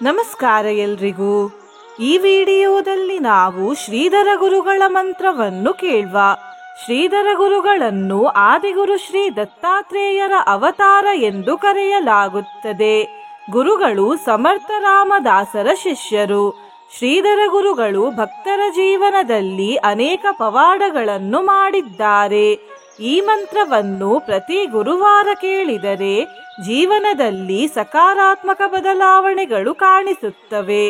ನಮಸ್ಕಾರ ಎಲ್ರಿಗೂ. ಈ ವಿಡಿಯೋದಲ್ಲಿ ನಾವು ಶ್ರೀಧರ ಗುರುಗಳ ಮಂತ್ರವನ್ನು ಕೇಳುವ. ಶ್ರೀಧರ ಗುರುಗಳನ್ನು ಆದಿಗುರು ಶ್ರೀ ದತ್ತಾತ್ರೇಯರ ಅವತಾರ ಎಂದು ಕರೆಯಲಾಗುತ್ತದೆ. ಗುರುಗಳು ಸಮರ್ಥ ರಾಮದಾಸರ ಶಿಷ್ಯರು. ಶ್ರೀಧರ ಗುರುಗಳು ಭಕ್ತರ ಜೀವನದಲ್ಲಿ ಅನೇಕ ಪವಾಡಗಳನ್ನು ಮಾಡಿದ್ದಾರೆ. ಈ ಮಂತ್ರವನ್ನು ಪ್ರತಿ ಗುರುವಾರ ಕೇಳಿದರೆ ಜೀವನದಲ್ಲಿ ಸಕಾರಾತ್ಮಕ ಬದಲಾವಣೆಗಳು ಕಾಣಿಸುತ್ತವೆ.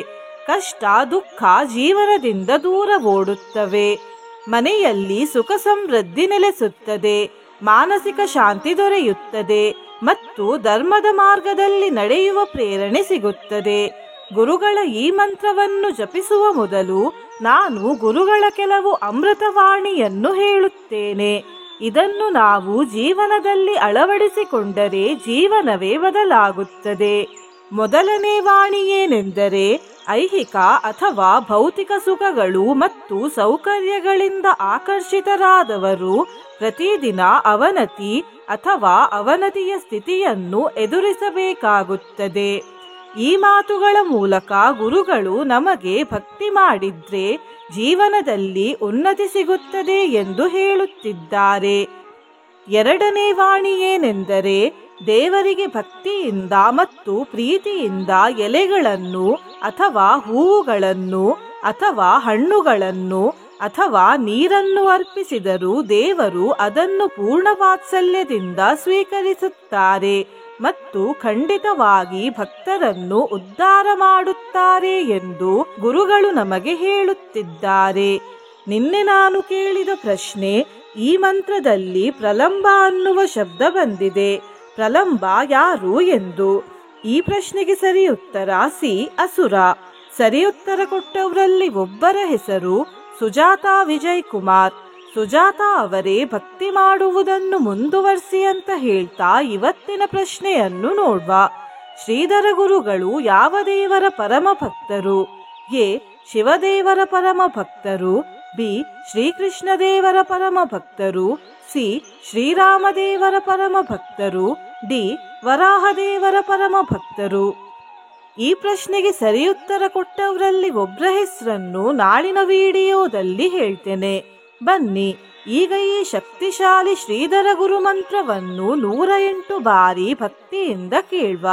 ಕಷ್ಟ ದುಃಖ ಜೀವನದಿಂದ ದೂರ ಓಡುತ್ತವೆ. ಮನೆಯಲ್ಲಿ ಸುಖ ಸಮೃದ್ಧಿ ನೆಲೆಸುತ್ತದೆ. ಮಾನಸಿಕ ಶಾಂತಿ ದೊರೆಯುತ್ತದೆ ಮತ್ತು ಧರ್ಮದ ಮಾರ್ಗದಲ್ಲಿ ನಡೆಯುವ ಪ್ರೇರಣೆ ಸಿಗುತ್ತದೆ. ಗುರುಗಳ ಈ ಮಂತ್ರವನ್ನು ಜಪಿಸುವ ಮೊದಲು ನಾನು ಗುರುಗಳ ಕೆಲವು ಅಮೃತವಾಣಿಯನ್ನು ಹೇಳುತ್ತೇನೆ. ಇದನ್ನು ನಾವು ಜೀವನದಲ್ಲಿ ಅಳವಡಿಸಿಕೊಂಡರೆ ಜೀವನವೇ ಬದಲಾಗುತ್ತದೆ. ಮೊದಲನೇ ವಾಣಿ ಏನೆಂದರೆ, ಐಹಿಕ ಅಥವಾ ಭೌತಿಕ ಸುಖಗಳು ಮತ್ತು ಸೌಕರ್ಯಗಳಿಂದ ಆಕರ್ಷಿತರಾದವರು ಪ್ರತಿದಿನ ಅವನತಿ ಅಥವಾ ಅವನತಿಯ ಸ್ಥಿತಿಯನ್ನು ಎದುರಿಸಬೇಕಾಗುತ್ತದೆ. ಈ ಮಾತುಗಳ ಮೂಲಕ ಗುರುಗಳು ನಮಗೆ ಭಕ್ತಿ ಮಾಡಿದ್ರೆ ಜೀವನದಲ್ಲಿ ಉನ್ನತಿ ಸಿಗುತ್ತದೆ ಎಂದು ಹೇಳುತ್ತಿದ್ದಾರೆ. ಎರಡನೇ ವಾಣಿ ಏನೆಂದರೆ, ದೇವರಿಗೆ ಭಕ್ತಿಯಿಂದ ಮತ್ತು ಪ್ರೀತಿಯಿಂದ ಎಲೆಗಳನ್ನು ಅಥವಾ ಹೂವುಗಳನ್ನು ಅಥವಾ ಹಣ್ಣುಗಳನ್ನು ಅಥವಾ ನೀರನ್ನು ಅರ್ಪಿಸಿದರೂ ದೇವರು ಅದನ್ನು ಪೂರ್ಣ ವಾತ್ಸಲ್ಯದಿಂದ ಸ್ವೀಕರಿಸುತ್ತಾರೆ ಮತ್ತು ಖಂಡಿತವಾಗಿ ಭಕ್ತರನ್ನು ಉದ್ಧಾರ ಮಾಡುತ್ತಾರೆ ಎಂದು ಗುರುಗಳು ನಮಗೆ ಹೇಳುತ್ತಿದ್ದಾರೆ. ನಿನ್ನೆ ನಾನು ಕೇಳಿದ ಪ್ರಶ್ನೆ, ಈ ಮಂತ್ರದಲ್ಲಿ ಪ್ರಲಂಬ ಅನ್ನುವ ಶಬ್ದ ಬಂದಿದೆ. ಪ್ರಲಂಬ ಯಾರು ಎಂದು. ಈ ಪ್ರಶ್ನೆಗೆ ಸರಿ ಉತ್ತರ ಸಿ, ಅಸುರ. ಸರಿ ಉತ್ತರ ಕೊಟ್ಟವರಲ್ಲಿ ಒಬ್ಬರ ಹೆಸರು ಸುಜಾತಾ ವಿಜಯ್ ಕುಮಾರ್. ಸುಜಾತಾ ಅವರೇ ಭಕ್ತಿ ಮಾಡುವುದನ್ನು ಮುಂದುವರಿಸಿ ಅಂತ ಹೇಳ್ತಾ ಇವತ್ತಿನ ಪ್ರಶ್ನೆಯನ್ನು ನೋಡುವ. ಶ್ರೀಧರ ಗುರುಗಳು ಯಾವ ದೇವರ ಪರಮ ಭಕ್ತರು? ಎ, ಶಿವದೇವರ ಪರಮ ಭಕ್ತರು. ಬಿ, ಶ್ರೀಕೃಷ್ಣ ದೇವರ ಪರಮ ಭಕ್ತರು. ಸಿ, ಶ್ರೀರಾಮದೇವರ ಪರಮ ಭಕ್ತರು. ಡಿ, ವರಾಹದೇವರ ಪರಮ ಭಕ್ತರು. ಈ ಪ್ರಶ್ನೆಗೆ ಸರಿ ಉತ್ತರ ಕೊಟ್ಟವರಲ್ಲಿ ಒಬ್ಬರ ಹೆಸರನ್ನು ನಾಳಿನ ವಿಡಿಯೋದಲ್ಲಿ ಹೇಳ್ತೇನೆ. ಬನ್ನಿ ಈಗ ಈ ಶಕ್ತಿಶಾಲಿ ಶ್ರೀಧರ ಗುರು ಮಂತ್ರವನ್ನು 108 ಬಾರಿ ಭಕ್ತಿಯಿಂದ ಕೇಳುವ.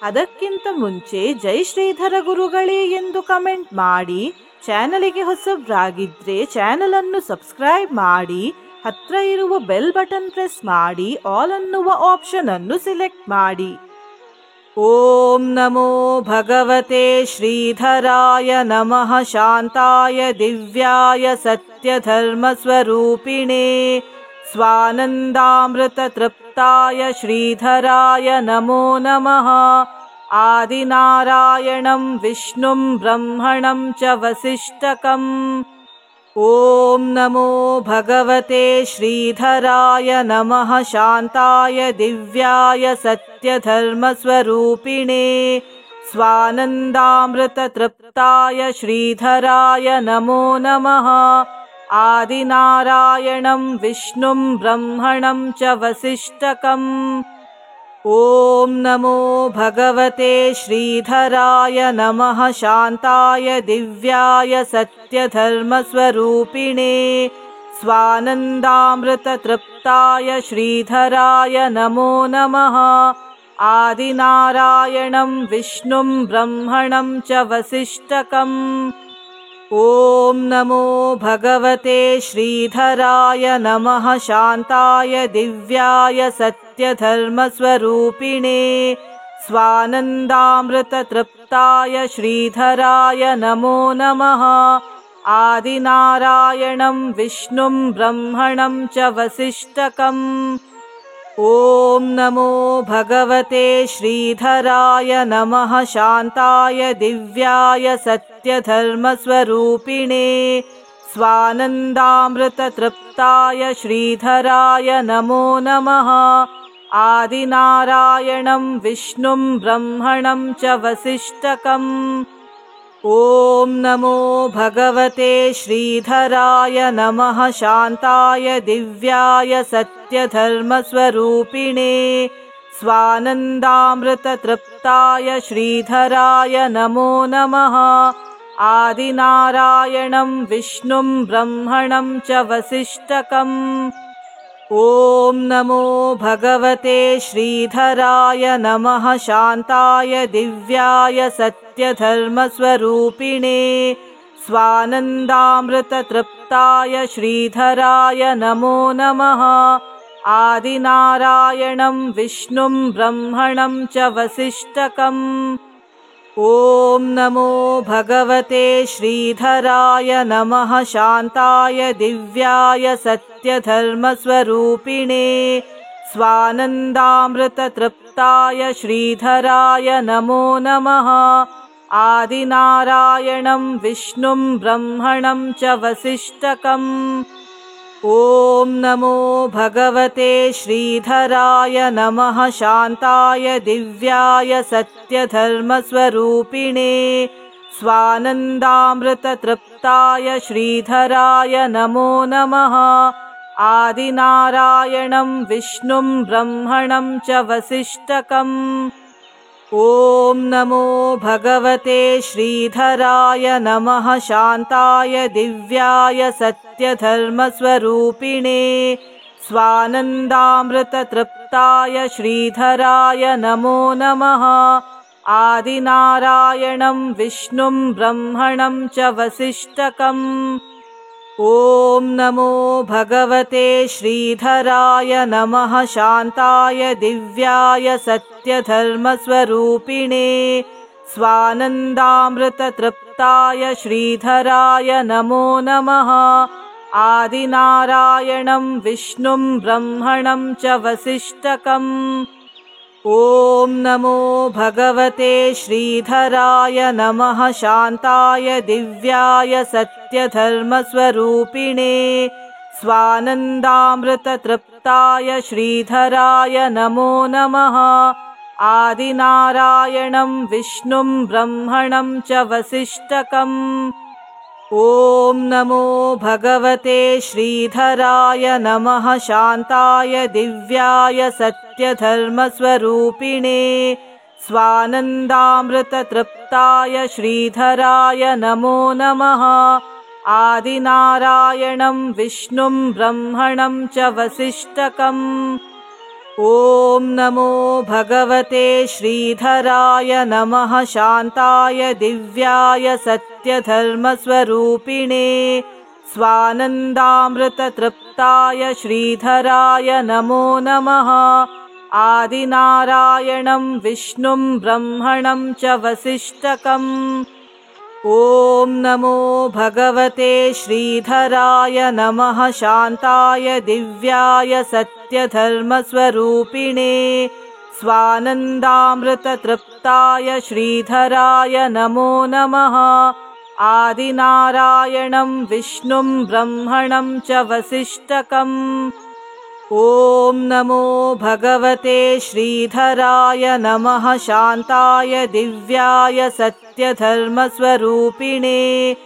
ಅದಕ್ಕಿಂತ ಮುಂಚೆ ಜೈ ಶ್ರೀಧರ ಗುರುಗಳೇ ಎಂದು ಕಮೆಂಟ್ ಮಾಡಿ. ಚಾನಲಿಗೆ ಹೊಸಬ್ರಾಗಿದ್ರೆ ಚಾನಲ್ ಅನ್ನು ಸಬ್ಸ್ಕ್ರೈಬ್ ಮಾಡಿ. ಹತ್ರ ಇರುವ ಬೆಲ್ ಬಟನ್ ಪ್ರೆಸ್ ಮಾಡಿ. ಆಲ್ ಅನ್ನುವ ಆಪ್ಷನ್ ಅನ್ನು ಸಿಲೆಕ್ಟ್ ಮಾಡಿ. ಓಂ ನಮೋ ಭಗವತೆ ಶ್ರೀಧರಾಯ ನಮಃ. ಶಾಂತಾಯ ದಿವ್ಯಾಯ ಸತ್ಯಧರ್ಮ ಸ್ವರೂಪಿಣೇ ಸ್ವಾನಂದಾಮೃತ ತೃಪ್ತಾಯ ಶ್ರೀಧರಾಯ ನಮೋ ನಮಃ. ಆದಿನಾರಾಯಣಂ ವಿಷ್ಣುಂ ಬ್ರಹ್ಮಣಂ ಚ ವಸಿಷ್ಠಕಂ. ಓಂ ನಮೋ ಭಗವತೆ ಶ್ರೀಧರಾಯ ನಮಃ. ಶಾಂತಾಯ ದಿವ್ಯಾಯ ಸತ್ಯಧರ್ಮ ಸ್ವರೂಪಿಣೇ ಸ್ವಾನಂದಾಮೃತ ತೃಪ್ತಾಯ ಶ್ರೀಧರಾಯ ನಮೋ ನಮಃ. ಆದಿನಾರಾಯಣಂ ವಿಷ್ಣುಂ ಬ್ರಹ್ಮಣಂ ಚ ವಸಿಷ್ಠಕಂ. ಓಂ ನಮೋ ಭಗವತೆ ಶ್ರೀಧರಾಯ ನಮಃ. ಶಾಂತಾಯ ದಿವ್ಯಾಯ ಸತ್ಯಧರ್ಮ ಸ್ವರೂಪಿಣೇ ಸ್ವಾನಂದಾಮೃತ ತೃಪ್ತಾಯ ಶ್ರೀಧರಾಯ ನಮೋ ನಮಃ. ಆದಿನಾರಾಯಣಂ ವಿಷ್ಣುಂ ಬ್ರಹ್ಮಣಂ ಚ ವಸಿಷ್ಠಕಂ. ಓಂ ನಮೋ ಭಗವತೆ ಶ್ರೀಧರಾಯ ನಮಃ. ಶಾಂತಾಯ ದಿವ್ಯಾಯ ಸತ್ಯಧರ್ಮ ಸ್ವರೂಪಿಣೇ ಸ್ವಾನಂದಾಮೃತ ತೃಪ್ತಾಯ ಶ್ರೀಧರಾಯ ನಮೋ ನಮಃ. ಆದಿನಾರಾಯಣಂ ವಿಷ್ಣುಂ ಬ್ರಹ್ಮಣಂ ಚ ವಸಿಷ್ಠಕಂ. ಓಂ ನಮೋ ಭಗವತೆ ಶ್ರೀಧರಾಯ ನಮಃ. ಶಾಂತಾಯ ದಿವ್ಯಾಯ ಸತ್ಯಧರ್ಮ ಸ್ವರೂಪಿಣೇ ಸ್ವಾನಂದಾಮೃತ ತೃಪ್ತಾಯ ಶ್ರೀಧರಾಯ ನಮೋ ನಮಃ. ಆದಿನಾರಾಯಣಂ ವಿಷ್ಣುಂ ಬ್ರಹ್ಮಣಂ ಚ ವಸಿಷ್ಠಕಂ. ಓಂ ನಮೋ ಭಗವತೆ ಶ್ರೀಧರಾಯ ನಮಃ. ಶಾಂತಾಯ ದಿವ್ಯಾಯ ಸತ್ಯಧರ್ಮ ಸ್ವರೂಪಿಣೇ स्वानन्दामृततृप्ताय श्रीधराय नमो नमः। आदिनारायणं विष्णुं ब्रह्मणं च वसिष्ठकम्। ॐ नमो भगवते श्रीधराय नमः। शान्ताय दिव्याय सत्यधर्मस्वरूपिणे स्वानन्दामृततृप्ताय श्रीधराय नमो नमः। आदिनारायणं विष्णुं ब्रह्मणं च वसिष्ठकम्। ॐ नमो भगवते श्रीधराय नमः। शान्ताय दिव्याय सत्यधर्मस्वरूपिणे स्वानन्दामृततृप्ताय श्रीधराय नमो नमः। आदिनारायणं विष्णुं ब्रह्मणं च वसिष्ठकम्। ॐ नमो भगवते श्रीधराय नमः। शान्ताय दिव्याय सत्यधर्मस्वरूपिणे स्वानन्दामृततृप्ताय श्रीधराय नमो नमः। आदिनारायणं विष्णुं ब्रह्मणं च वसिष्ठकम्। ॐ नमो भगवते श्रीधराय नमः। शान्ताय दिव्याय सत्यधर्मस्वरूपिणे स्वानन्दामृततृप्ताय श्रीधराय नमो नमः। आदिनारायणं विष्णुं ब्रह्मणं च वसिष्ठकम्। ॐ नमो भगवते श्रीधराय नमः। शान्ताय दिव्याय सत्यधर्मस्वरूपिणे स्वानन्दामृततृप्ताय श्रीधराय नमो नमः। आदिनारायणं विष्णुं ब्रह्मणं च वसिष्ठकम्। ॐ नमो भगवते श्रीधराय नमः। शान्ताय दिव्याय सत्यधर्मस्वरूपिणे स्वानन्दामृततृप्ताय श्रीधराय नमो नमः। आदिनारायणं विष्णुं ब्रह्मणं च वसिष्ठकम्। ॐ नमो भगवते श्रीधराय नमः। शान्ताय दिव्याय सत्यधर्मस्वरूपिणे स्वानन्दामृततृप्ताय श्रीधराय नमो नमः। आदिनारायणं विष्णुं ब्रह्मणं च वसिष्ठकम्। ॐ नमो भगवते श्रीधराय नमः। शान्ताय दिव्याय सत्यधर्मस्वरूपिणे स्वानन्दामृततृप्ताय श्रीधराय नमो नमः। आदिनारायणं विष्णुं ब्रह्मणं च वसिष्ठकम्। ॐ नमो भगवते श्रीधराय नमः। शान्ताय दिव्याय सत्यधर्मस्वरूपिणे स्वानन्दामृततृप्ताय श्रीधराय नमो नमः। आदिनारायणं विष्णुं ब्रह्मणं च वसिष्ठकम्। ॐ नमो भगवते श्रीधराय नमः। शान्ताय दिव्याय सत्यधर्मस्वरूपिणे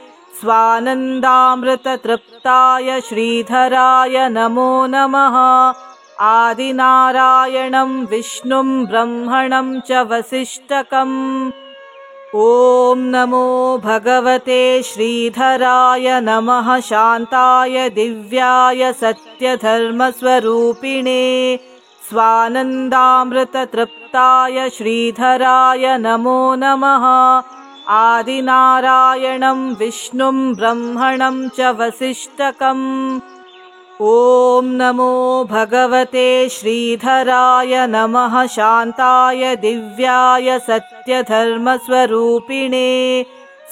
स्वानन्दामृततृप्ताय श्रीधराय नमो नमः। आदिनारायणं विष्णुं ब्रह्मणं च वसिष्ठकम्। ॐ नमो भगवते श्रीधराय नमः। शान्ताय दिव्याय सत्यधर्मस्वरूपिणे स्वानन्दामृततृप्ताय श्रीधराय नमो नमः। आदिनारायणं विष्णुं ब्रह्मणं च वसिष्ठकम्। ॐ नमो भगवते श्रीधराय नमः। शान्ताय दिव्याय सत्यधर्मस्वरूपिणे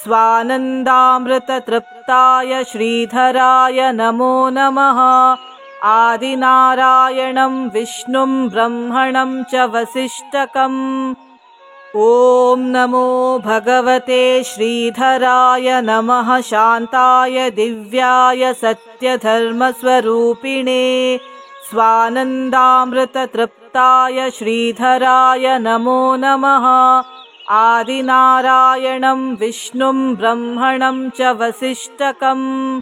स्वानन्दामृततृप्ताय श्रीधराय नमो नमः। आदिनारायणं विष्णुं ब्रह्मणं च वसिष्ठकम्। ॐ नमो भगवते श्रीधराय नमः। शान्ताय दिव्याय सत्यधर्मस्वरूपिणे स्वानन्दामृततृप्ताय श्रीधराय नमो नमः। आदिनारायणं विष्णुं ब्रह्मणं च वसिष्ठकम्।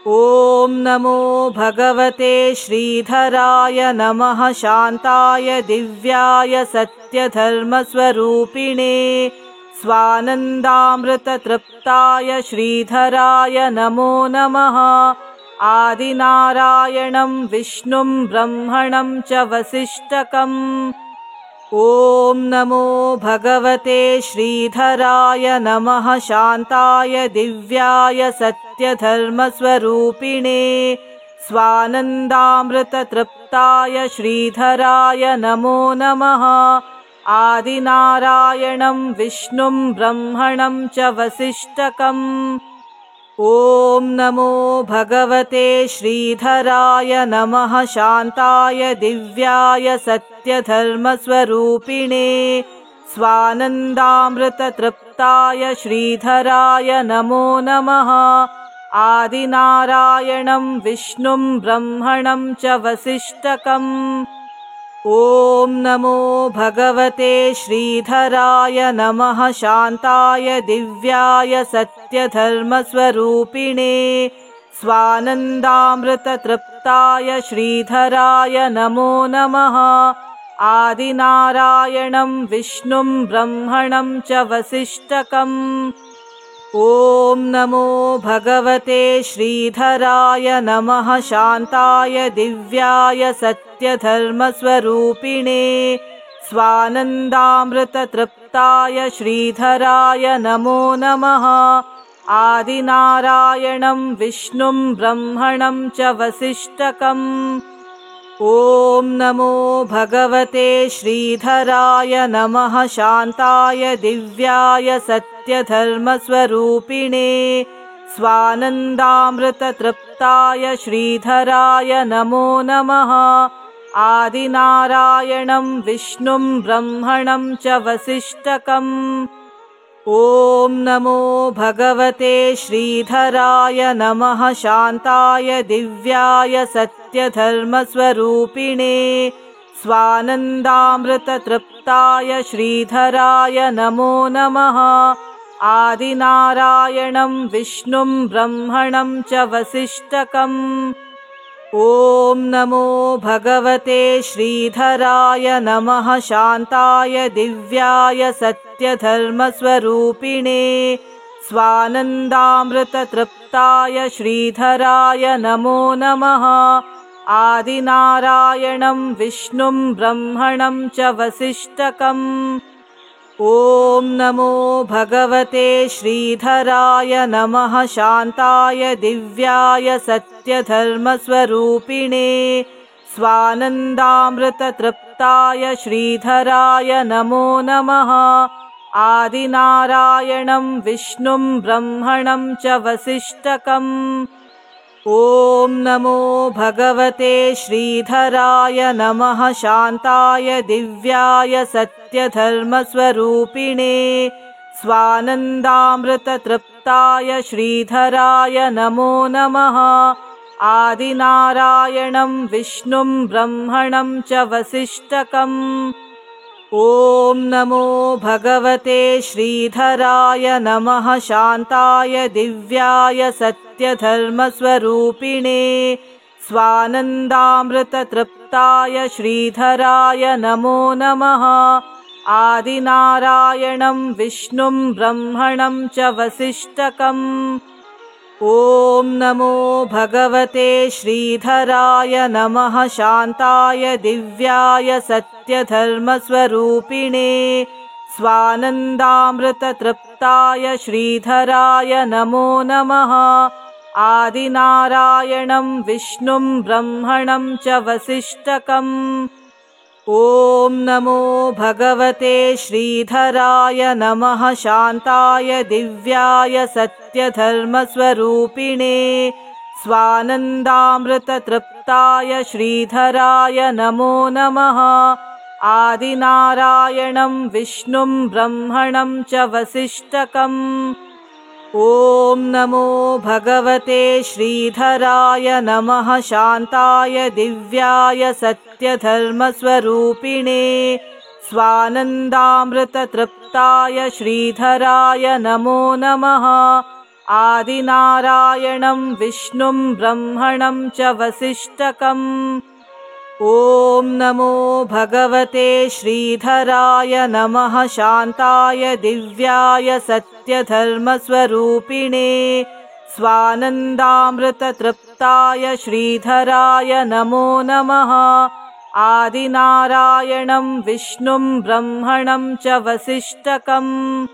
ॐ नमो भगवते श्रीधराय नमः शान्ताय दिव्याय सत्यधर्मस्वरूपिणे स्वानन्दामृततृप्ताय श्रीधराय नमो नमः। आदिनारायणं विष्णुं ब्रह्मणं च वसिष्ठकम्। ॐ नमो भगवते श्रीधराय नमः शान्ताय दिव्याय सत्यधर्मस्वरूपिणे स्वानन्दामृततृप्ताय श्रीधराय नमो नमः। आदिनारायणं विष्णुं ब्रह्मणं च वसिष्ठकम्। ॐ नमो भगवते श्रीधराय नमः शान्ताय दिव्याय सत्यधर्मस्वरूपिणे स्वानन्दामृततृप्ताय श्रीधराय नमो नमः। आदिनारायणं विष्णुं ब्रह्मणं च वसिष्ठकम्। ॐ नमो भगवते श्रीधराय नमः शान्ताय दिव्याय सत्यधर्मस्वरूपिणे स्वानन्दामृततृप्ताय श्रीधराय नमो नमः। आदिनारायणं विष्णुं ब्रह्मणं च वसिष्ठकम्। ॐ नमो भगवते श्रीधराय नमः शान्ताय दिव्याय सत्यधर्मस्वरूपिणे स्वानन्दामृततृप्ताय श्रीधराय नमो नमः। आदिनारायणं विष्णुं ब्रह्मणं च वसिष्ठकम्। ॐ नमो भगवते श्रीधराय नमः शान्ताय दिव्याय सत्यधर्मस्वरूपिणे स्वानन्दामृततृप्ताय श्रीधराय नमो नमः। आदिनारायणं विष्णुं ब्रह्मणं च वसिष्ठकम्। ॐ नमो भगवते श्रीधराय नमः शान्ताय दिव्याय सत्यधर्मस्वरूपिणे स्वानन्दामृततृप्ताय श्रीधराय नमो नमः। आदिनारायणं विष्णुं ब्रह्मणं च वसिष्ठकम्। ॐ नमो भगवते श्रीधराय नमः शान्ताय दिव्याय सत्यधर्मस्वरूपिणे स्वानन्दामृततृप्ताय श्रीधराय नमो नमः। आदिनारायणं विष्णुं ब्रह्मणं च वसिष्ठकम्। ॐ नमो भगवते श्रीधराय नमः शान्ताय दिव्याय सत्यधर्मस्वरूपिणे स्वानन्दामृततृप्ताय श्रीधराय नमो नमः। आदिनारायणं विष्णुं ब्रह्मणं च वसिष्ठकम्। ॐ नमो भगवते श्रीधराय नमः शान्ताय दिव्याय सत्यधर्मस्वरूपिणे स्वानन्दामृततृप्ताय श्रीधराय नमो नमः। आदिनारायणं विष्णुं ब्रह्मणं च वसिष्ठकम्। ॐ नमो भगवते श्रीधराय नमः शान्ताय दिव्याय सत्यधर्मस्वरूपिणे स्वानन्दामृततृप्ताय श्रीधराय नमो नमः। आदिनारायणं विष्णुं ब्रह्मणं च वसिष्ठकम्। ॐ नमो भगवते श्रीधराय नमः शान्ताय दिव्याय सत्यधर्मस्वरूपिणे स्वानन्दामृततृप्ताय श्रीधराय नमो नमः। आदिनारायणं विष्णुं ब्रह्मणं च वसिष्ठकम्। ॐ नमो भगवते श्रीधराय नमः शान्ताय दिव्याय सत्यधर्मस्वरूपिणे स्वानन्दामृततृप्ताय श्रीधराय नमो नमः। आदिनारायणं विष्णुं ब्रह्मणं च वसिष्ठकम्। ॐ नमो भगवते श्रीधराय नमः शान्ताय दिव्याय सत्यधर्मस्वरूपिणे स्वानन्दामृततृप्ताय श्रीधराय नमो नमः। आदिनारायणं विष्णुं ब्रह्मणं च वसिष्ठकम्। ॐ नमो भगवते श्रीधराय नमः। शान्ताय दिव्याय सत्यधर्मस्वरूपिणे स्वानन्दामृततृप्ताय श्रीधराय नमो नमः। आदिनारायणं विष्णुं ब्रह्मणं च वसिष्ठकम्।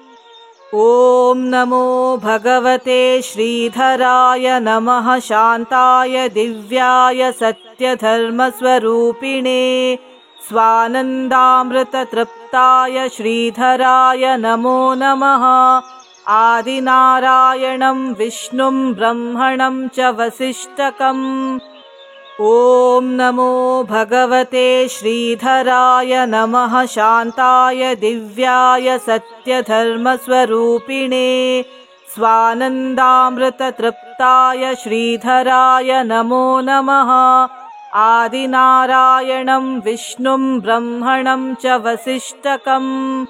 ॐ नमो भगवते श्रीधराय नमः। शान्ताय दिव्याय सत्यधर्मस्वरूपिणे स्वानन्दामृततृप्ताय श्रीधराय नमो नमः। आदिनारायणं विष्णुं ब्रह्मणं च वसिष्ठकम्। ॐ नमो भगवते श्रीधराय नमः। शान्ताय दिव्याय सत्यधर्मस्वरूपिणे स्वानन्दामृततृप्ताय श्रीधराय नमो नमः। आदिनारायणं विष्णुं ब्रह्मणं च वसिष्ठकम्।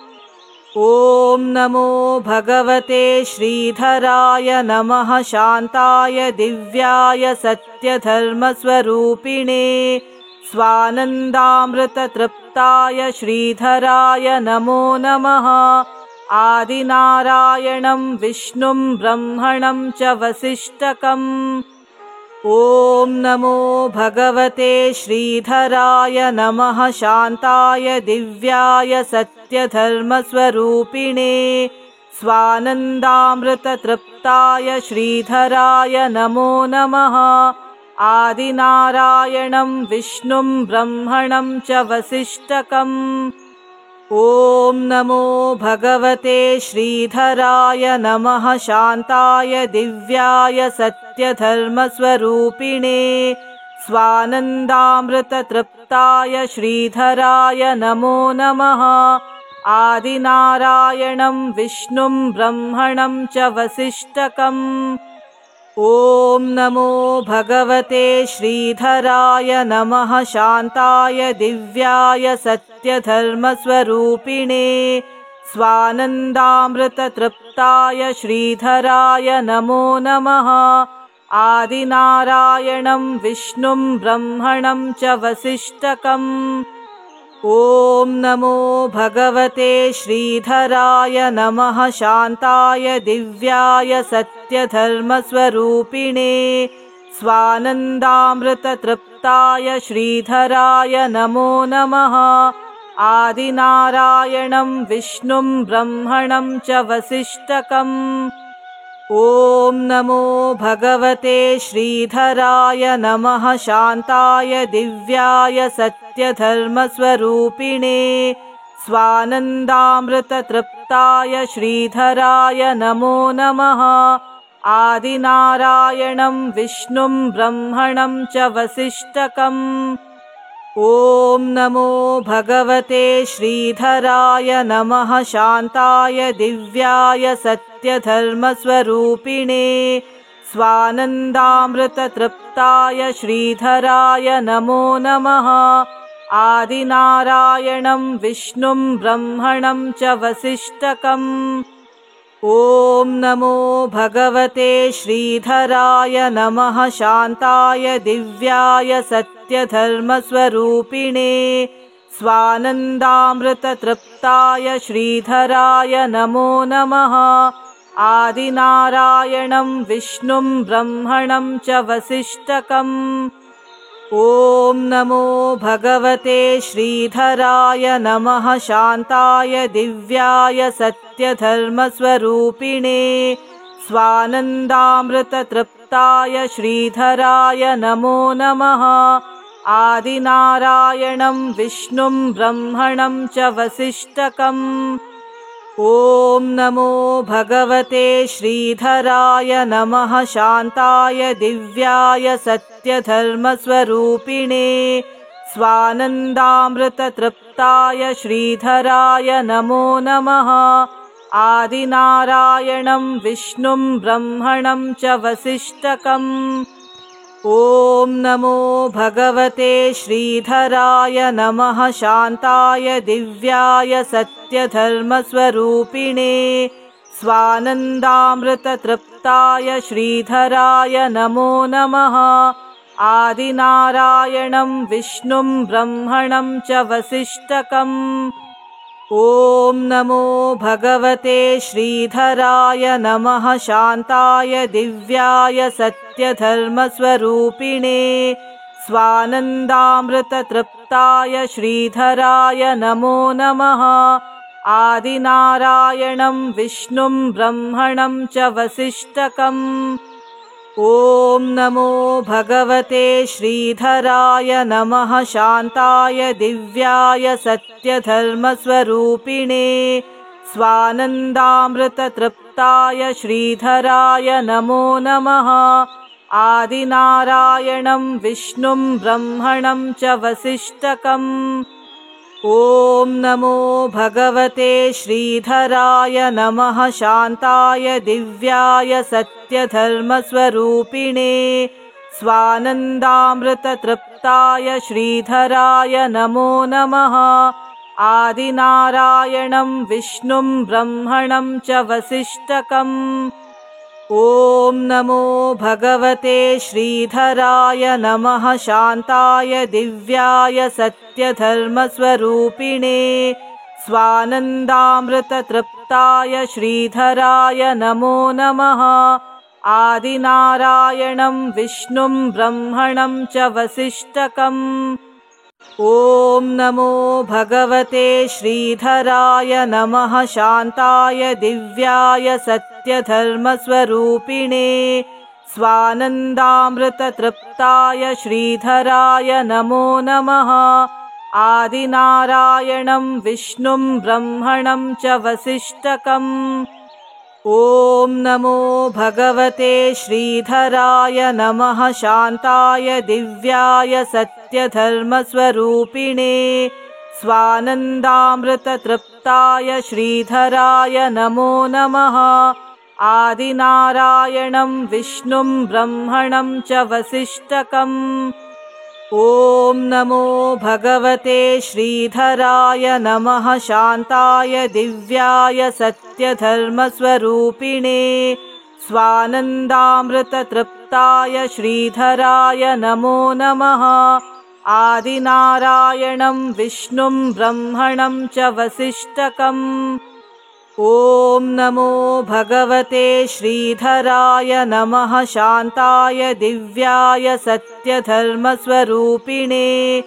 ॐ नमो भगवते श्रीधराय नमः। शान्ताय दिव्याय सत्यधर्मस्वरूपिणे स्वानन्दामृततृप्ताय श्रीधराय नमो नमः। आदिनारायणं विष्णुं ब्रह्मणं च वसिष्ठकम्। ॐ नमो भगवते श्रीधराय नमः। शान्ताय दिव्याय सत्यधर्मस्वरूपिणे स्वानन्दामृततृप्ताय श्रीधराय नमो नमः। आदिनारायणं विष्णुं ब्रह्मणं च वसिष्ठकम्। ॐ नमो भगवते श्रीधराय नमः। शान्ताय दिव्याय सत्यधर्मस्वरूपिणे स्वानन्दामृततृप्ताय श्रीधराय नमो नमः। आदिनारायणं विष्णुं ब्रह्मणं च वसिष्ठकम्। ॐ नमो भगवते श्रीधराय नमः। शान्ताय दिव्याय सत्यधर्मस्वरूपिणे स्वानन्दामृततृप्ताय श्रीधराय नमो नमः। आदिनारायणं विष्णुं ब्रह्मणं च वसिष्ठकम्। ॐ नमो भगवते श्रीधराय नमः। शान्ताय दिव्याय सत्यधर्मस्वरूपिणे स्वानन्दामृततृप्ताय श्रीधराय नमो नमः। आदिनारायणं विष्णुं ब्रह्मणं च वसिष्ठकम्। ॐ नमो भगवते श्रीधराय नमः। शान्ताय दिव्याय सत्यधर्मस्वरूपिणे स्वानन्दामृततृप्ताय श्रीधराय नमो नमः। आदिनारायणं विष्णुं ब्रह्मणं च वसिष्ठकम्। ॐ नमो भगवते श्रीधराय नमः। शान्ताय दिव्याय सत्यधर्मस्वरूपिणे स्वानन्दामृततृप्ताय श्रीधराय नमो नमः। आदिनारायणं विष्णुं ब्रह्मणं च वसिष्ठकम्। ॐ नमो भगवते श्रीधराय नमः। शान्ताय दिव्याय सत्यधर्मस्वरूपिणे स्वानन्दामृततृप्ताय श्रीधराय नमो नमः। आदिनारायणं विष्णुं ब्रह्मणं च वसिष्ठकम्। ॐ नमो भगवते श्रीधराय नमः। शान्ताय दिव्याय सत्यधर्मस्वरूपिणे स्वानन्दामृततृप्ताय श्रीधराय नमो नमः। आदिनारायणं विष्णुं ब्रह्मणं च वसिष्ठकम्। ॐ नमो भगवते श्रीधराय नमः। शान्ताय दिव्याय सत्यधर्मस्वरूपिणे स्वानन्दामृततृप्ताय श्रीधराय नमो नमः। आदिनारायणं विष्णुं ब्रह्मणं च वसिष्ठकम्। ॐ नमो भगवते श्रीधराय नमः। शान्ताय दिव्याय सत्यधर्मस्वरूपिणे स्वानन्दामृततृप्ताय श्रीधराय नमो नमः। आदिनारायणं विष्णुं ब्रह्मणं च वसिष्ठकम्। ॐ नमो भगवते श्रीधराय नमः। शान्ताय दिव्याय सत्यधर्मस्वरूपिणे स्वानन्दामृततृप्ताय श्रीधराय नमो नमः। आदिनारायणं विष्णुं ब्रह्मणं च वसिष्ठकम्। ॐ नमो भगवते श्रीधराय नमः। शान्ताय दिव्याय सत्यधर्मस्वरूपिणे स्वानन्दामृततृप्ताय श्रीधराय नमो नमः। आदिनारायणं विष्णुं ब्रह्मणं च वसिष्ठकम्। ॐ नमो भगवते श्रीधराय नमः। शान्ताय दिव्याय सत्यधर्मस्वरूपिणे स्वानन्दामृततृप्ताय श्रीधराय नमो नमः। आदिनारायणं विष्णुं ब्रह्मणं च वसिष्ठकम्। ॐ नमो भगवते श्रीधराय नमः। शान्ताय दिव्याय सत्यधर्मस्वरूपिणे स्वानन्दामृततृप्ताय श्रीधराय नमो नमः। आदिनारायणं विष्णुं ब्रह्मणं च वसिष्ठकम्। ॐ नमो भगवते श्रीधराय नमः। शान्ताय दिव्याय सत्यधर्मस्वरूपिणे स्वानन्दामृततृप्ताय श्रीधराय नमो नमः। आदिनारायणं विष्णुं ब्रह्मणं च वसिष्ठकम्। ॐ नमो भगवते श्रीधराय नमः। शान्ताय दिव्याय सत्यधर्मस्वरूपिणे स्वानन्दामृततृप्ताय श्रीधराय नमो नमः। आदिनारायणं विष्णुं ब्रह्मणं च वसिष्ठकम्। ॐ नमो भगवते श्रीधराय नमः। शान्ताय दिव्याय सत्यधर्मस्वरूपिणे स्वानन्दामृततृप्ताय श्रीधराय नमो नमः। आदिनारायणं विष्णुं ब्रह्मणं च वसिष्ठकम्। ॐ नमो भगवते श्रीधराय नमः। शान्ताय दिव्याय सत्यधर्मस्वरूपिणे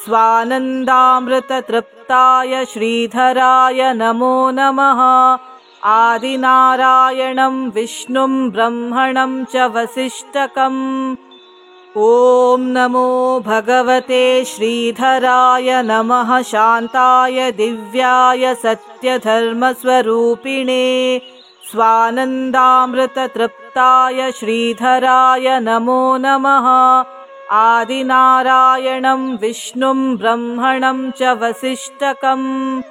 स्वानन्दामृततृप्ताय श्रीधराय नमो नमः। आदिनारायणं विष्णुं ब्रह्मणं च वसिष्ठकम्। ॐ नमो भगवते श्रीधराय नमः। शान्ताय दिव्याय सत्यधर्मस्वरूपिणे स्वानन्दामृततृप्ताय श्रीधराय नमो नमः। आदिनारायणं विष्णुं ब्रह्मणं च वसिष्ठकम्।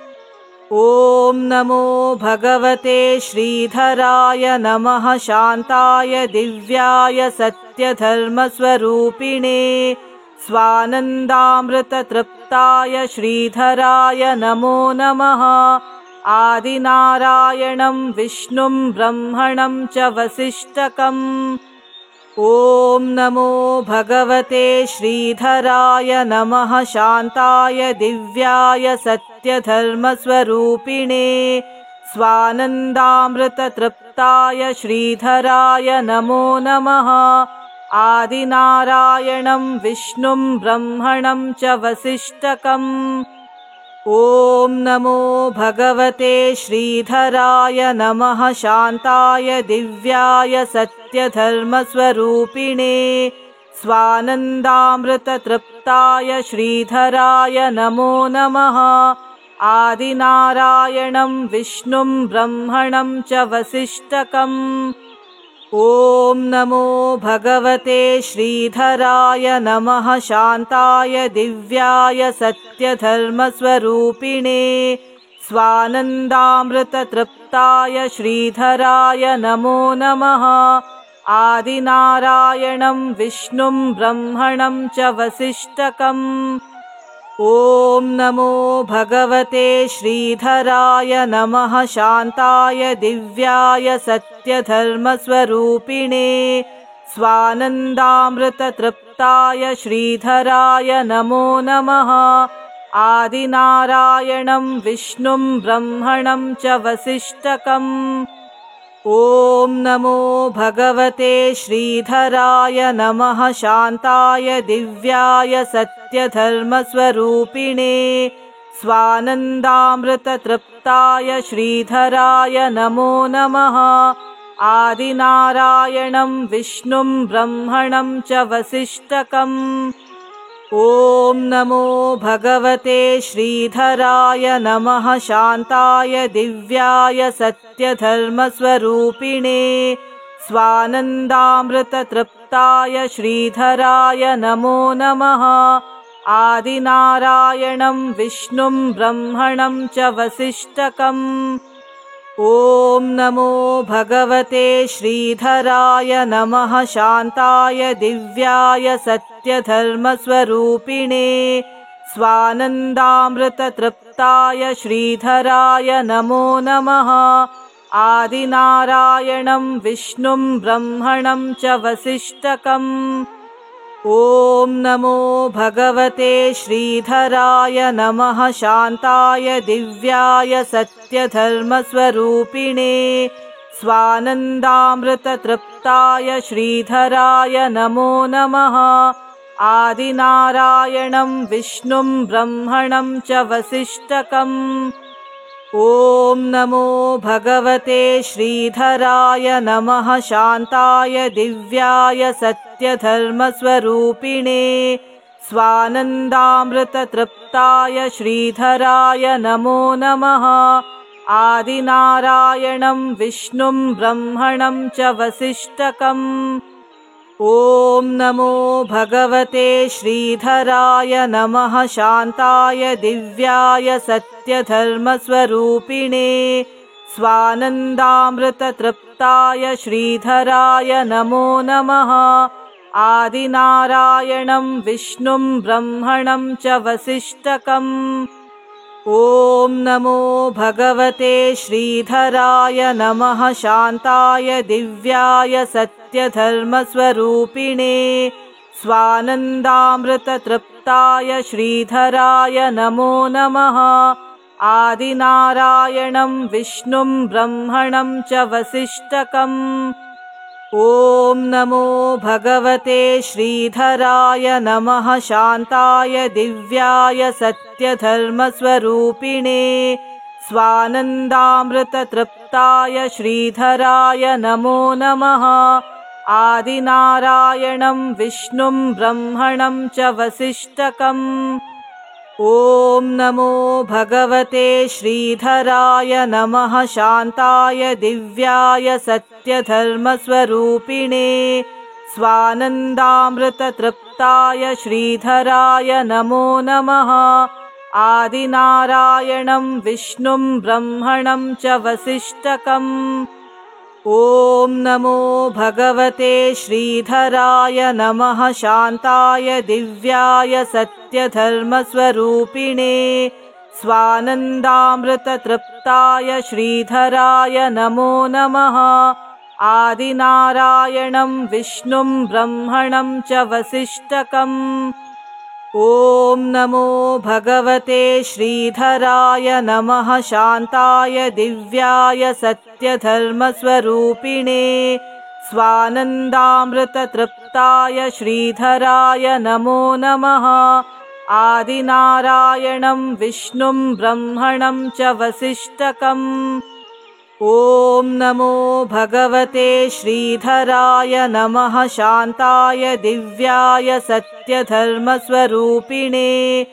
ॐ नमो भगवते श्रीधराय नमः। शान्ताय दिव्याय सत्यधर्मस्वरूपिणे स्वानन्दामृततृप्ताय श्रीधराय नमो नमः। आदिनारायणं विष्णुं ब्रह्मणं च वसिष्ठकम्। ॐ नमो भगवते श्रीधराय नमः। शान्ताय दिव्याय सत्यधर्मस्वरूपिणे स्वानन्दामृततृप्ताय श्रीधराय नमो नमः। आदिनारायणं विष्णुं ब्रह्मणं च वसिष्ठकम्। ॐ नमो भगवते श्रीधराय नमः। शान्ताय दिव्याय सत्यधर्मस्वरूपिणे स्वानन्दामृततृप्ताय श्रीधराय नमो नमः। आदिनारायणं विष्णुं ब्रह्मणं च वसिष्ठकम्। ॐ नमो भगवते श्रीधराय नमः। शान्ताय दिव्याय सत्यधर्मस्वरूपिणे स्वानन्दामृततृप्ताय श्रीधराय नमो नमः। आदिनारायणं विष्णुं ब्रह्मणं च वसिष्ठकम्। ॐ नमो भगवते श्रीधराय नमः शान्ताय दिव्याय सत्यधर्मस्वरूपिणे स्वानन्दामृततृप्ताय श्रीधराय नमो नमः। आदिनारायणं विष्णुं ब्रह्मणं च वसिष्ठकम्। ॐ नमो भगवते श्रीधराय नमः शान्ताय दिव्याय सत्यधर्मस्वरूपिणे स्वानन्दामृततृप्ताय श्रीधराय नमो नमः। आदिनारायणं विष्णुं ब्रह्मणं च वसिष्ठकम्। ॐ नमो भगवते श्रीधराय नमः शान्ताय दिव्याय सत्यधर्मस्वरूपिणे स्वानन्दामृततृप्ताय श्रीधराय नमो नमः। आदिनारायणं विष्णुं ब्रह्मणं च वसिष्ठकम्। ॐ नमो भगवते श्रीधराय नमः शान्ताय दिव्याय सत्यधर्मस्वरूपिणे स्वानन्दामृततृप्ताय श्रीधराय नमो नमः। आदिनारायणं विष्णुं ब्रह्मणं च वसिष्ठकम्। ॐ नमो भगवते श्रीधराय नमः शान्ताय दिव्याय सत्यधर्मस्वरूपिणे स्वानन्दामृततृप्ताय श्रीधराय नमो नमः। आदिनारायणं विष्णुं ब्रह्मणं च वसिष्ठकम्। ॐ नमो भगवते श्रीधराय नमः शान्ताय दिव्याय सत्यधर्मस्वरूपिणे स्वानन्दामृततृप्ताय श्रीधराय नमो नमः। आदिनारायणं विष्णुं ब्रह्मणं च वसिष्ठकम्। ॐ नमो भगवते श्रीधराय नमः शान्ताय दिव्याय सत्यधर्मस्वरूपिणे स्वानन्दामृततृप्ताय श्रीधराय नमो नमः। आदिनारायणं विष्णुं ब्रह्मणं च वसिष्ठकम्। ॐ नमो भगवते श्रीधराय नमः शान्ताय दिव्याय सत्यधर्मस्वरूपिणे स्वानन्दामृततृप्ताय श्रीधराय नमो नमः। आदिनारायणं विष्णुं ब्रह्मणं च वसिष्ठकम्। ॐ नमो भगवते श्रीधराय नमः शान्ताय दिव्याय सत्यधर्मस्वरूपिणे स्वानन्दामृततृप्ताय श्रीधराय नमो नमः। आदिनारायणं विष्णुं ब्रह्मणं च वसिष्ठकम्। ॐ नमो भगवते श्रीधराय नमः शान्ताय दिव्याय सत्यधर्मस्वरूपिणे स्वानन्दामृततृप्ताय श्रीधराय नमो नमः। आदिनारायणं विष्णुं ब्रह्मणं च वसिष्ठकम्। ॐ नमो भगवते श्रीधराय नमः शान्ताय दिव्याय सत्यधर्मस्वरूपिणे स्वानन्दामृततृप्ताय श्रीधराय नमो नमः। आदिनारायणं विष्णुं ब्रह्मणं च वसिष्ठकम्। ॐ नमो भगवते श्रीधराय नमः शान्ताय दिव्याय सत्यधर्मस्वरूपिणे स्वानन्दामृततृप्ताय श्रीधराय नमो नमः। आदिनारायणं विष्णुं ब्रह्मणं च वसिष्ठकम्। ॐ नमो भगवते श्रीधराय नमः शान्ताय दिव्याय सत्यधर्मस्वरूपिणे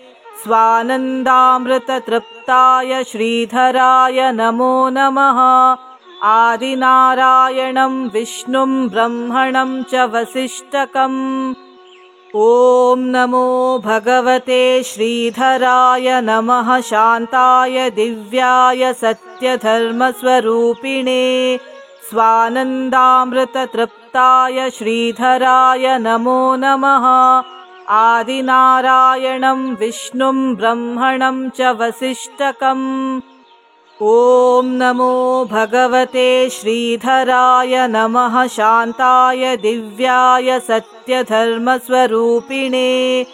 स्वानन्दामृततृप्ताय श्रीधराय नमो नमः। आदिनारायणं विष्णुं ब्रह्मणं च वसिष्ठकम्। ॐ नमो भगवते श्रीधराय नमः शान्ताय दिव्याय सत्यधर्मस्वरूपिणे स्वानन्दामृततृप्ताय श्रीधराय नमो नमः। आदिनारायणं विष्णुं ब्रह्मणं च वसिष्ठकम्। ॐ नमो भगवते श्रीधराय नमः। शान्ताय दिव्याय सत्यधर्मस्वरूपिणे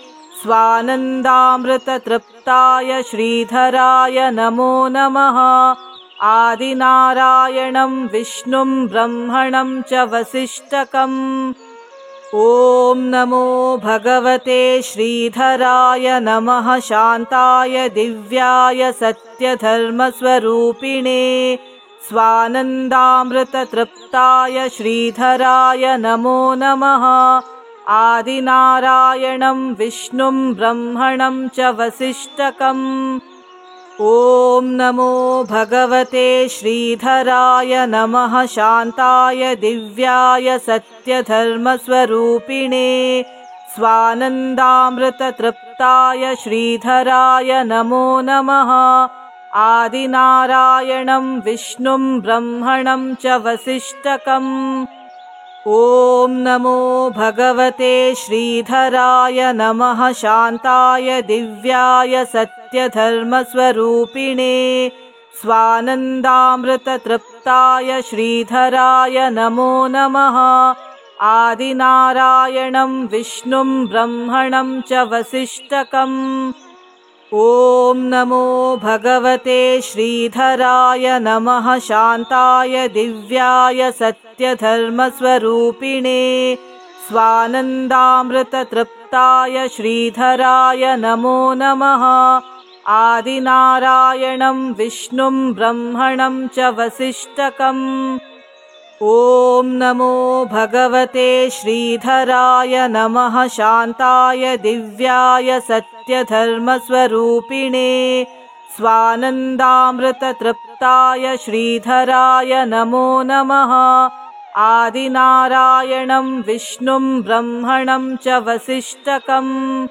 स्वानन्दामृततृप्ताय श्रीधराय नमो नमः। आदिनारायणं विष्णुं ब्रह्मणं च वसिष्ठकम्। ॐ नमो भगवते श्रीधराय नमः। शान्ताय दिव्याय सत्यधर्मस्वरूपिणे स्वानन्दामृततृप्ताय श्रीधराय नमो नमः। आदिनारायणं विष्णुं ब्रह्मणं च वसिष्ठकम्। ॐ नमो भगवते श्रीधराय नमः। शान्ताय दिव्याय सत्यधर्मस्वरूपिणे स्वानन्दामृततृप्ताय श्रीधराय नमो नमः। आदिनारायणं विष्णुं ब्रह्मणं च वसिष्ठकम्। ॐ नमो भगवते श्रीधराय नमः। शान्ताय दिव्याय सत्यधर्मस्वरूपिणे स्वानन्दामृततृप्ताय श्रीधराय नमो नमः। आदिनारायणं विष्णुं ब्रह्मणं च वसिष्ठकम्। ॐ नमो भगवते श्रीधराय नमः। शान्ताय दिव्याय सत्यधर्मस्वरूपिणे स्वानन्दामृततृप्ताय श्रीधराय नमो नमः। आदिनारायणं विष्णुं ब्रह्मणं च वसिष्ठकम्। ॐ नमो भगवते श्रीधराय नमः। शान्ताय दिव्याय सत्यधर्मस्वरूपिणे स्वानन्दामृततृप्ताय श्रीधराय नमो नमः। आदिनारायणं विष्णुं ब्रह्मणं च वसिष्ठकम्।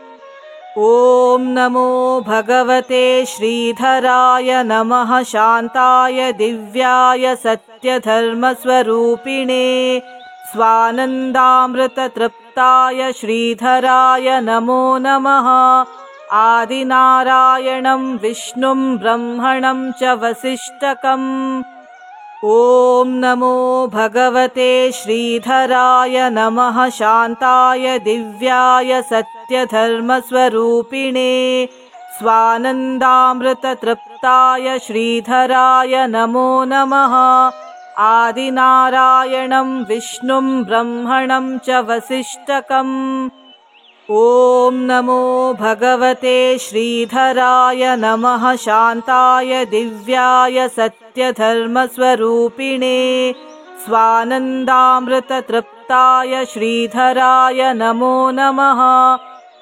ॐ नमो भगवते श्रीधराय नमः। शान्ताय दिव्याय सत्यधर्मस्वरूपिणे स्वानन्दामृततृप्ताय श्रीधराय नमो नमः। आदिनारायणं विष्णुं ब्रह्मणं च वसिष्ठकम्। ॐ नमो भगवते श्रीधराय नमः। शान्ताय दिव्याय सत्यधर्मस्वरूपिणे स्वानन्दामृततृप्ताय श्रीधराय नमो नमः। आदिनारायणं विष्णुं ब्रह्मणं च वसिष्ठकम्। ॐ नमो भगवते श्रीधराय नमः। शान्ताय दिव्याय सत्यधर्मस्वरूपिणे स्वानन्दामृततृप्ताय श्रीधराय नमो नमः।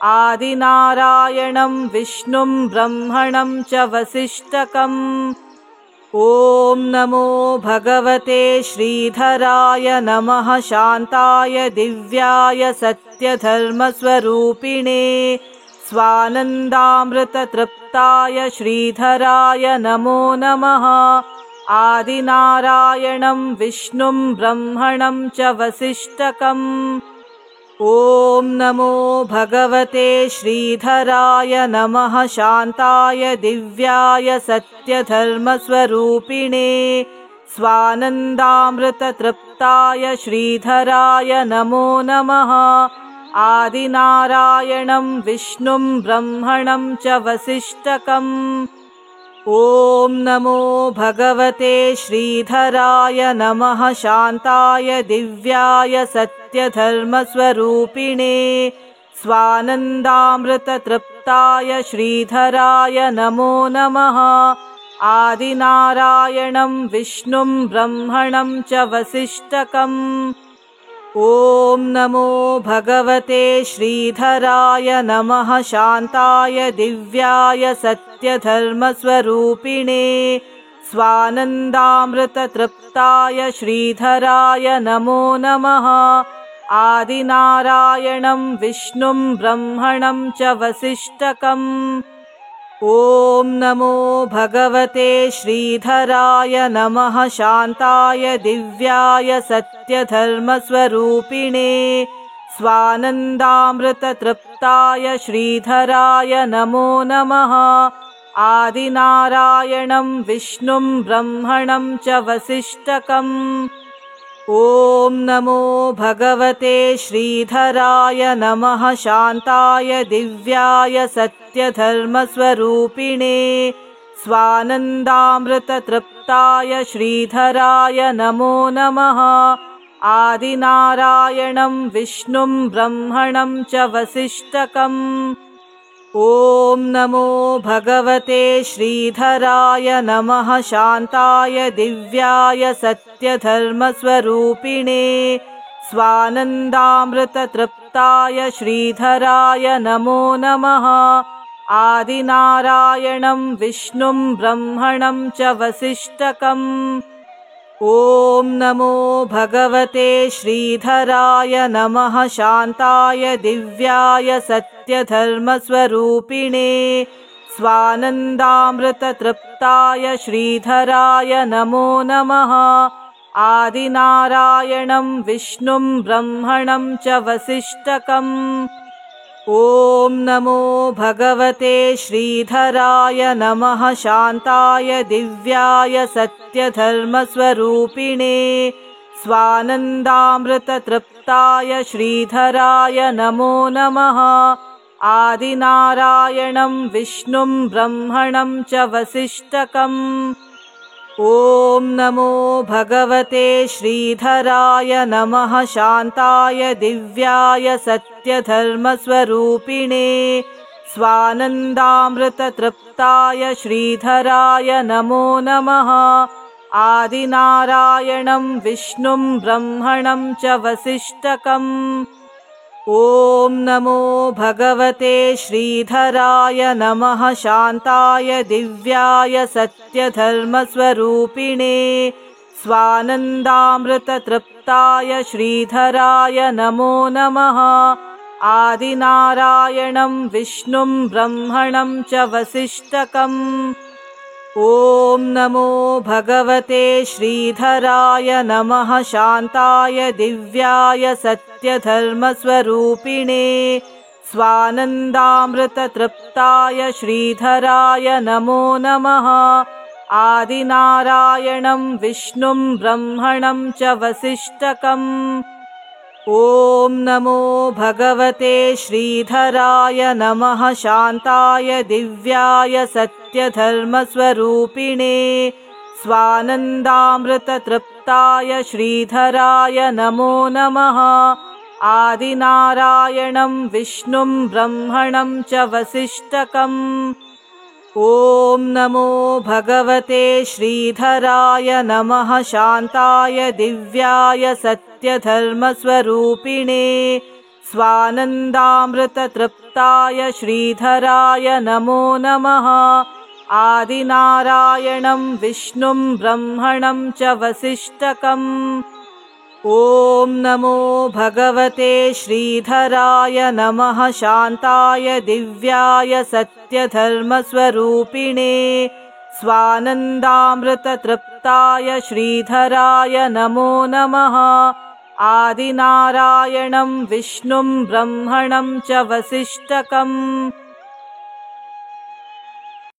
आदिनारायणं विष्णुं ब्रह्मणं च वसिष्ठकम्। ॐ नमो भगवते श्रीधराय नमः। शान्ताय दिव्याय सत्यधर्मस्वरूपिणे स्वानन्दामृततृप्ताय श्रीधराय नमो नमः। आदिनारायणं विष्णुं ब्रह्मणं च वसिष्ठकम्। ॐ नमो भगवते श्रीधराय नमः। शान्ताय दिव्याय सत्यधर्मस्वरूपिणे स्वानन्दामृततृप्ताय श्रीधराय नमो नमः। आदिनारायणं विष्णुं ब्रह्मणं च वसिष्ठकम्। ॐ नमो भगवते श्रीधराय नमः। शान्ताय दिव्याय सत्यधर्मस्वरूपिणे स्वानन्दामृततृप्ताय श्रीधराय नमो नमः। आदिनारायणं विष्णुं ब्रह्मणं च वसिष्ठकम्। ॐ नमो भगवते श्रीधराय नमः। शान्ताय दिव्याय सत्यधर्मस्वरूपिणे स्वानन्दामृततृप्ताय श्रीधराय नमो नमः। आदिनारायणं विष्णुं ब्रह्मणं च वसिष्ठकम्। ॐ नमो भगवते श्रीधराय नमः। शान्ताय दिव्याय सत्यधर्मस्वरूपिणे स्वानन्दामृततृप्ताय श्रीधराय नमो नमः। आदिनारायणं विष्णुं ब्रह्मणं च वसिष्ठकम्। ॐ नमो भगवते श्रीधराय नमः। शान्ताय दिव्याय सत्यधर्मस्वरूपिणे स्वानन्दामृततृप्ताय श्रीधराय नमो नमः। आदिनारायणं विष्णुं ब्रह्मणं च वसिष्ठकम्। ॐ नमो भगवते श्रीधराय नमः। शान्ताय दिव्याय सत्यधर्मस्वरूपिणे स्वानन्दामृततृप्ताय श्रीधराय नमो नमः। आदिनारायणं विष्णुं ब्रह्मणं च वसिष्ठकम्। ॐ नमो भगवते श्रीधराय नमः। शान्ताय दिव्याय सत्यधर्मस्वरूपिणे स्वानन्दामृततृप्ताय श्रीधराय नमो नमः। आदिनारायणं विष्णुं ब्रह्मणं च वसिष्ठकम्। ॐ नमो भगवते श्रीधराय नमः। शान्ताय दिव्याय सत्यधर्मस्वरूपिणे स्वानन्दामृततृप्ताय श्रीधराय नमो नमः। आदिनारायणं विष्णुं ब्रह्मणं च वसिष्ठकम्। ॐ नमो भगवते श्रीधराय नमः। शान्ताय दिव्याय सत्यधर्मस्वरूपिणे स्वानन्दामृततृप्ताय श्रीधराय नमो नमः। आदिनारायणं विष्णुं ब्रह्मणं च वसिष्ठकम्। ॐ नमो भगवते श्रीधराय नमः। शान्ताय दिव्याय सत्यधर्मस्वरूपिणे स्वानन्दामृततृप्ताय श्रीधराय नमो नमः। आदिनारायणं विष्णुं ब्रह्मणं च वसिष्ठकम्। ॐ नमो भगवते श्रीधराय नमः। शान्ताय दिव्याय सत्यधर्मस्वरूपिणे स्वानन्दामृततृप्ताय श्रीधराय नमो नमः। आदिनारायणं विष्णुं ब्रह्मणं च वसिष्ठकम्। ॐ नमो भगवते श्रीधराय नमः। शान्ताय दिव्याय सत्यधर्मस्वरूपिणे स्वानन्दामृततृप्ताय श्रीधराय नमो नमः। आदिनारायणं विष्णुं ब्रह्मणं च वसिष्ठकम्। ॐ नमो भगवते श्रीधराय नमः। शान्ताय दिव्याय सत्यधर्मस्वरूपिणे स्वानन्दामृततृप्ताय श्रीधराय नमो नमः। आदिनारायणं विष्णुं ब्रह्मणं च वसिष्ठकम्। ॐ नमो भगवते श्रीधराय नमः। शान्ताय दिव्याय सत्यधर्मस्वरूपिणे स्वानन्दामृततृप्ताय श्रीधराय नमो नमः। आदिनारायणं विष्णुं ब्रह्मणं च वसिष्ठकम्।